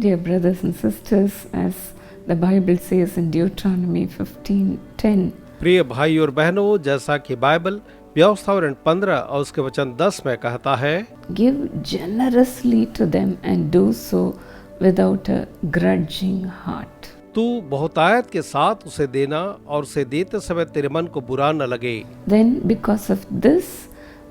Dear brothers and sisters, as the Bible says in Deuteronomy 15:10, प्रिय भाई और बहनों, जैसा कि बाइबल व्यवस्था 15 और उसके वचन 10 में कहता है, give generously to them and do so without a grudging heart. तू बहुतायत के साथ उसे देना और उसे देते समय तेरे मन को बुरा न लगे। Then because of this,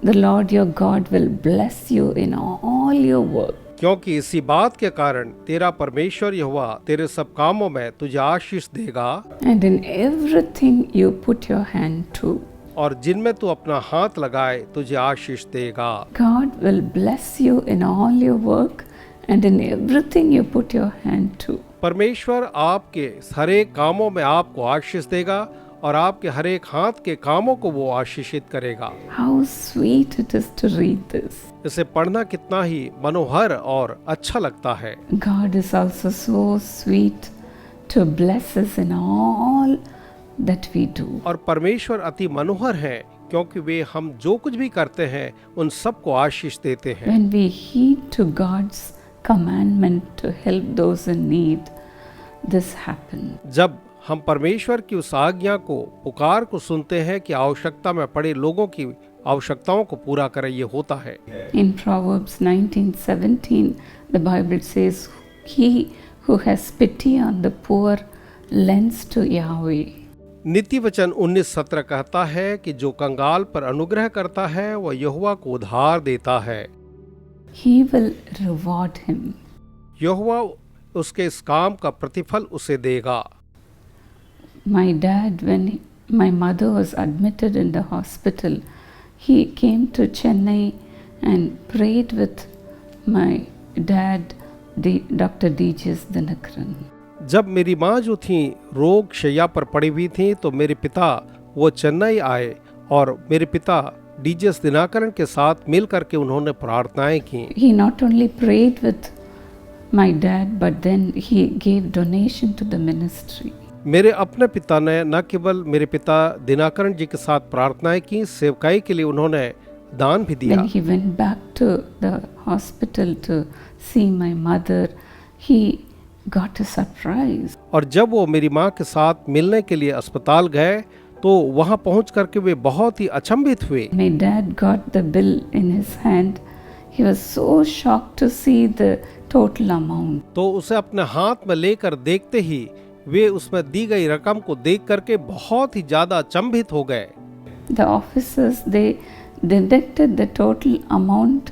the Lord your God will bless you in all your work. क्योंकि इसी बात के कारण तेरा परमेश्वर यहोवा तेरे सब कामों में तुझे आशीष देगा And in everything you put your hand to. और जिनमें तू अपना हाथ लगाए तुझे आशीष देगा। God will bless you in all your work and in everything you put your hand to. परमेश्वर आपके हरेक कामों में आपको आशीष देगा और आपके हरेक हाथ के कामों को वो आशीषित करेगा। How sweet it is to read this. इसे पढ़ना कितना ही मनोहर और अच्छा लगता है। God is also so sweet to bless us in all that we do. और परमेश्वर अति मनोहर है क्योंकि वे हम जो कुछ भी करते हैं उन सब को आशीष देते हैं। When we heed to God's commandment to help those in need, this happens. जब हम परमेश्वर की उस आज्ञा को पुकार को सुनते हैं कि आवश्यकता में पड़े लोगों की आवश्यकताओं को पूरा करें, ये होता है। In Proverbs 19:17, the Bible says, "He who has pity on the poor lends to Yahweh." नीति वचन 19:17 कहता है कि जो कंगाल पर अनुग्रह करता है वह यहोवा को उधार देता है। He will reward him. यहोवा उसके इस काम का प्रतिफल उसे देगा। My dad, when my mother was admitted in the hospital, he came to Chennai and prayed with my dad, Dr. D.J.S. Dinakaran. जब मेरी माँ जो थी रोग शैया पर पड़ी हुई थी तो मेरे पिता वो चेन्नई आए और मेरे पिता डीजेस दिनाकरण के साथ मिल करके उन्होंने प्रार्थनाएं की। He not only prayed with my dad, but then he gave donation to the ministry. मेरे अपने पिता ने न केवल मेरे पिता दिनाकरण जी के साथ प्रार्थनाएं की, सेवकाई के लिए उन्होंने दान भी दिया। When he went back to the hospital to see my mother, he got a surprise. और जब वो मेरी माँ के साथ मिलने के लिए अस्पताल गए तो वहाँ पहुँच करके वे बहुत ही अचंभित हुए। My dad got the bill in his hand. He was so shocked to see the total amount. तो उसे अपने हाथ में लेकर देखते ही वे उसमें दी गई रकम को देख करके बहुत ही ज्यादा अचंभित हो गए। The officers, they deducted the total amount,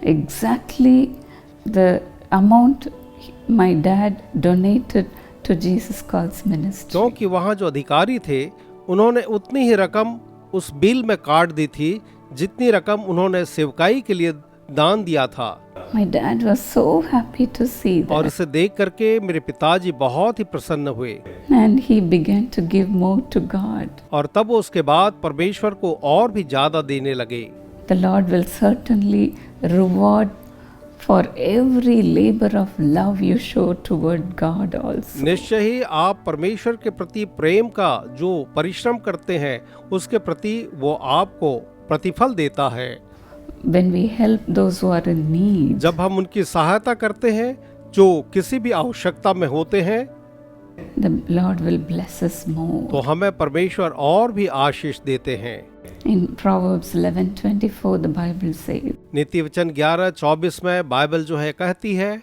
exactly the amount my dad donated to Jesus Calls Ministry. क्योंकि वहाँ जो अधिकारी थे उन्होंने उतनी ही रकम उस बिल में काट दी थी जितनी रकम उन्होंने सेवकाई के लिए दान दिया था। My dad was so happy to see that. और इसे देख करके मेरे पिताजी बहुत ही प्रसन्न हुए। And he began to give more to God. और तब वो उसके बाद परमेश्वर को और भी ज्यादा देने लगे। The Lord will certainly reward for every labor of love you show toward God also. निश्चय ही आप परमेश्वर के प्रति प्रेम का जो परिश्रम करते हैं उसके प्रति वो आपको प्रतिफल देता है। When we help those who are in need, जब हम उनकी सहायता करते हैं जो किसी भी आवश्यकता में होते हैं, the Lord will bless us more. तो हमें परमेश्वर और भी आशीष देते हैं। In Proverbs 11:24, the Bible says, नीति वचन 11:24 में बाइबल जो है कहती है,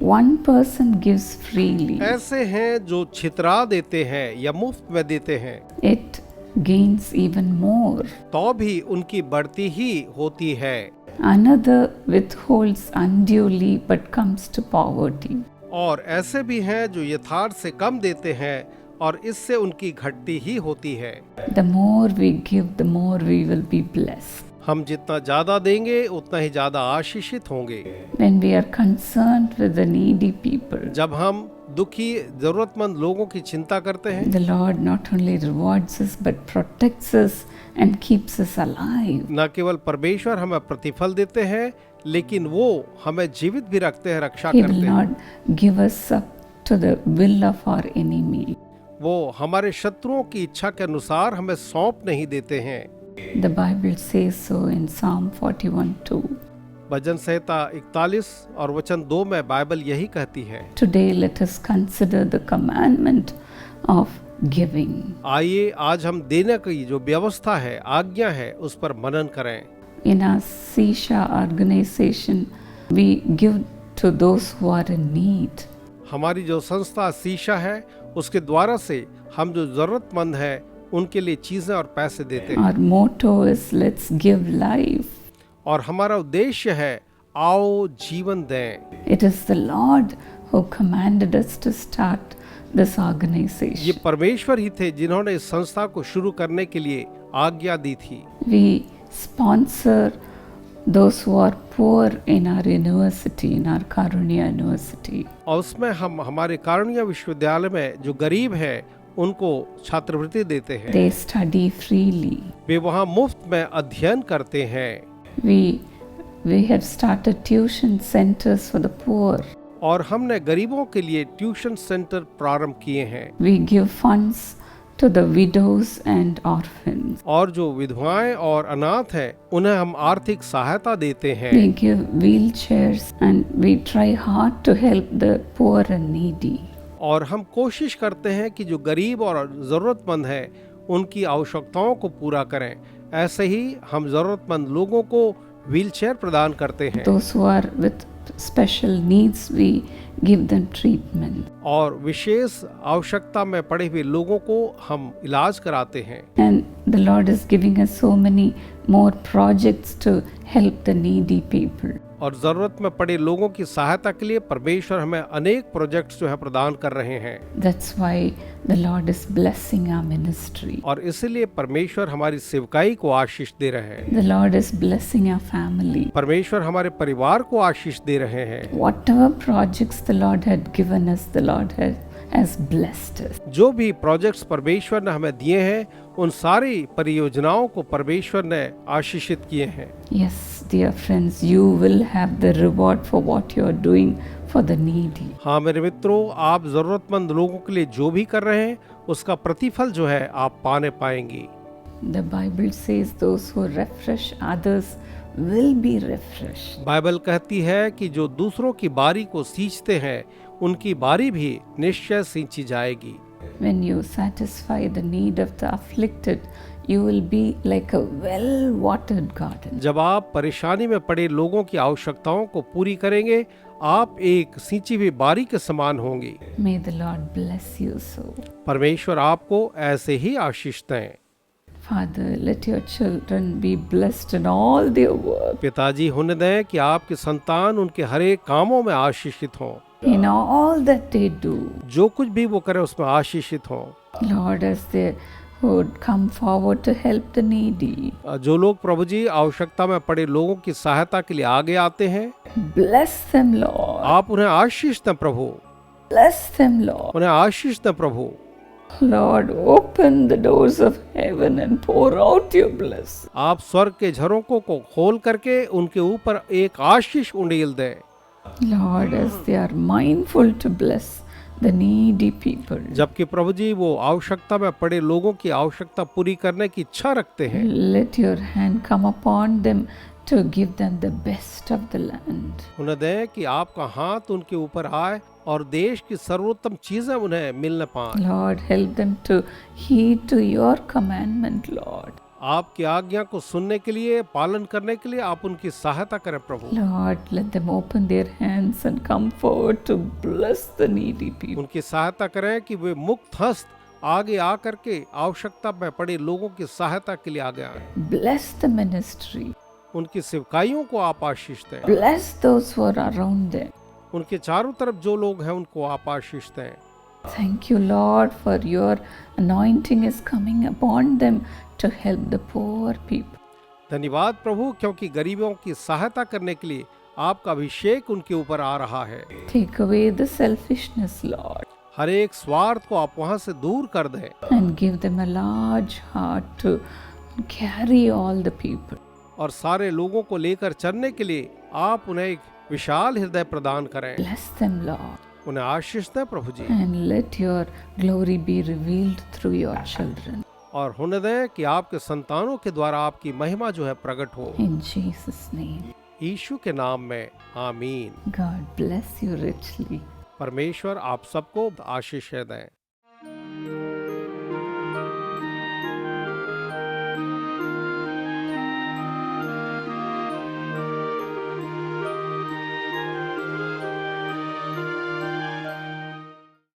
one person gives freely, ऐसे हैं जो छितरा देते हैं या मुफ्त में देते हैं, it gains even more. तो भी उनकी बढ़ती ही होती है। Another withholds unduly but comes to poverty. और ऐसे भी हैं जो यथार्थ से कम देते हैं और इससे उनकी घटती ही होती है। The more we give, the more we will be blessed. हम जितना ज्यादा देंगे उतना ही ज्यादा आशीषित होंगे। When we are concerned with the needy people, जब हम दुखी जरूरतमंद लोगों की चिंता करते हैं, the Lord not only rewards us but protects us and keeps us alive. न केवल परमेश्वर हमें प्रतिफल देते हैं लेकिन वो हमें जीवित भी रखते हैं, रक्षा He करते will हैं। not give us up to the will of our enemy. वो हमारे शत्रुओं की इच्छा के अनुसार हमें सौंप नहीं देते हैं। The Bible says so in Psalm 41:2. भजन संहिता 41 और वचन 2 में बाइबल यही कहती है। Today let us consider the commandment of giving. आइए आज हम देने की जो व्यवस्था है, आज्ञा है, उस पर मनन करें। In our Sisha organization, we give to those who are in need. हमारी जो संस्था शीशा है, उसके द्वारा से हम जो जरूरतमंद है उनके लिए चीजें और पैसे देते हैं। Our motto is let's give life. और हमारा उद्देश्य है आओ जीवन दें। It is the Lord who commanded us to start this ये organization. परमेश्वर ही थे जिन्होंने इस संस्था को शुरू करने के लिए आज्ञा दी थी। We sponsor those who are poor in our university, in our Karunya University. और उसमें हम हमारे कारुण्य विश्वविद्यालय में जो गरीब है उनको छात्रवृत्ति देते हैं। They study freely. वे वहाँ मुफ्त में अध्ययन करते हैं। We have started tuition centers for the poor. और हमने गरीबों के लिए ट्यूशन सेंटर प्रारंभ किए हैं। We give funds to the widows and orphans. और जो विधवाएं और अनाथ हैं उन्हें हम आर्थिक सहायता देते हैं। We give wheelchairs and we try hard to help the poor and needy. और हम कोशिश करते हैं कि जो गरीब और ज़रूरतमंद है उनकी आवश्यकताओं को पूरा करें। ऐसे ही हम ज़रूरतमंद लोगों को व्हीलचेयर प्रदान करते हैं। Those who are with special needs, we give them treatment. और विशेष आवश्यकता में पड़े हुए लोगों को हम इलाज कराते हैं। And the Lord is giving us so many more projects to help the needy people. और ज़रूरत में पड़े लोगों की सहायता के लिए परमेश्वर हमें अनेक प्रोजेक्ट्स जो है प्रदान कर रहे हैं। That's why the Lord is blessing our ministry. और इसीलिए परमेश्वर हमारी सेवकाई को आशीष दे रहे हैं। The Lord is blessing our family. परमेश्वर हमारे परिवार को आशीष दे रहे हैं। Whatever projects the Lord had given us, the Lord has blessed us. जो भी प्रोजेक्ट्स परमेश्वर ने हमें दिए हैं उन सारी परियोजनाओं को परमेश्वर ने आशीषित किए हैं। Yes, dear friends, you will have the reward for what you are doing for the needy. हाँ मेरे मित्रों, आप जरूरतमंद लोगों के लिए जो भी कर रहे हैं उसका प्रतिफल जो है आप पाने पाएंगे। The Bible says those who refresh others will be refreshed. Bible कहती है कि जो दूसरों की बारी को सींचते हैं उनकी बारी भी निश्चय सींची जाएगी। When you satisfy the need of the afflicted, you will be like a well-watered garden. जब आप परेशानी में पड़े लोगों की आवश्यकताओं को पूरी करेंगे, आप एक सींची हुई बारी के समान होंगे। May the Lord bless you so. परमेश्वर आपको ऐसे ही आशीष दें। Father, let your children be blessed in all their work, पिताजी होने दें कि आपके संतान उनके हर एक कामों में आशीषित हों। in all that they do. जो कुछ भी वो करे उसमें आशीषित हों। Lord, as they would come forward to help the needy, जो लोग प्रभु जी आवश्यकता में पड़े लोगों की सहायता के लिए आगे आते हैं, bless them, Lord. आप उन्हें आशीष दें प्रभु, Bless them, Lord. उन्हें आशीष दें प्रभु। Lord, open the doors of heaven and pour out your blessing. आप स्वर्ग के झरोकों को खोल करके उनके ऊपर एक आशीष उंडेल दें। Lord, as they are mindful to bless the needy people, जबकि प्रभु जी वो आवश्यकता में पड़े लोगों की आवश्यकता पूरी करने की इच्छा रखते हैं, let your hand come upon them to give them the best of the land. उन्हें दें कि आपका हाथ उनके ऊपर आए और देश की सर्वोत्तम चीजें उन्हें मिलने पाएं। Lord, help them to heed to your commandment, Lord. आपकी आज्ञा को सुनने के लिए, पालन करने के लिए आप उनकी सहायता करें प्रभु। Lord, let them open their hands and come forward to bless the needy people. उनकी सहायता करें कि वे मुक्त हस्त आगे आकर के आवश्यकता में पड़े लोगों की सहायता के लिए आगे आए। Bless the ministry. उनकी सेवकाइयों को आप आशीष दें। Bless those who are around them. उनके चारों तरफ जो लोग हैं उनको आप आशीष दें। Thank you, Lord, for your anointing is coming upon them to help the poor people. धन्यवाद प्रभु, क्योंकि गरीबों की सहायता करने के लिए आपका अभिषेक उनके ऊपर आ रहा है। Take away the selfishness, Lord, हर एक स्वार्थ को आप वहां से दूर कर दें and give them a large heart to carry all the people. और सारे लोगों को लेकर चलने के लिए आप उन्हें एक विशाल हृदय प्रदान करें। Bless them, Lord, उन्हें आशीष दें प्रभु जी, and let your glory be revealed through your children. और होने दें कि आपके संतानों के द्वारा आपकी महिमा जो है प्रकट हो। In Jesus' name. यीशु के नाम में आमीन। God bless you richly. परमेश्वर आप सबको आशीष दें।